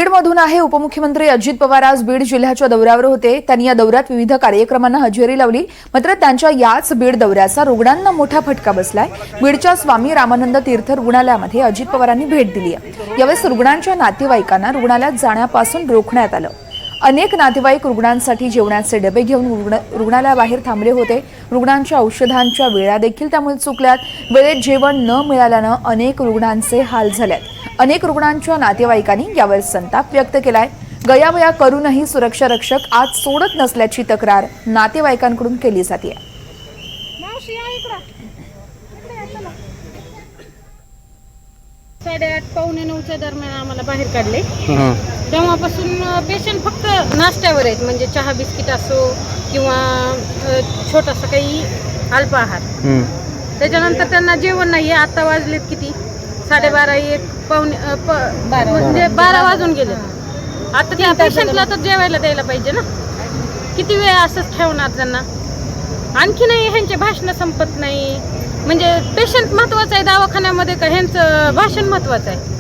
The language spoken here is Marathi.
बीडमधून आहे. उपमुख्यमंत्री अजित पवार आज बीड जिल्ह्याच्या दौऱ्यावर होते. त्यांनी या दौऱ्यात विविध कार्यक्रमांना हजेरी लावली. मात्र त्यांच्या याच बीड दौऱ्याचा रुग्णांना मोठा फटका बसलाय. बीडच्या स्वामी रामानंद तीर्थ रुग्णालयामध्ये अजित पवारांनी भेट दिली आहे. यावेळेस रुग्णांच्या नातेवाईकांना रुग्णालयात जाण्यापासून रोखण्यात आलं. अनेक नातेवाईक रुग्णांसाठी जेवणाचे डबे घेऊन रुग्णालयाबाहेर थांबले होते. रुग्णांच्या औषधांच्या वेळा देखील त्यामुळे चुकल्यात. वेळेत जेवण न मिळाल्यानं अनेक रुग्णांचे हाल झालेत. अनेक रुग्णांच्या नातेवाईकांनी यावर संताप व्यक्त केलाय. गयावया करूनही सुरक्षा रक्षक आज सोडत नसल्याची तक्रार नातेवाईकांकडून केली जाते. 8:30 पावणे 9च्या दरम्यान आम्हाला बाहेर काढले. तेव्हापासून पेशंट फक्त नाश्त्यावर आहेत, म्हणजे चहा बिस्किट असो किंवा छोटासा काही अल्प आहार. त्याच्यानंतर त्यांना जेवण नाहीये. आता वाजलेत किती, 12:30 1 पावणे म्हणजे 12 वाजून गेले. आता त्या पेशंटला तर जेवायला द्यायला पाहिजे ना. किती वेळ असंच ठेवणार त्यांना? आणखी नाही, ह्यांचे भाषण संपत नाही. म्हणजे पेशंट महत्वाचं आहे दवाखान्यामध्ये का ह्यांचं भाषण महत्वाचं आहे?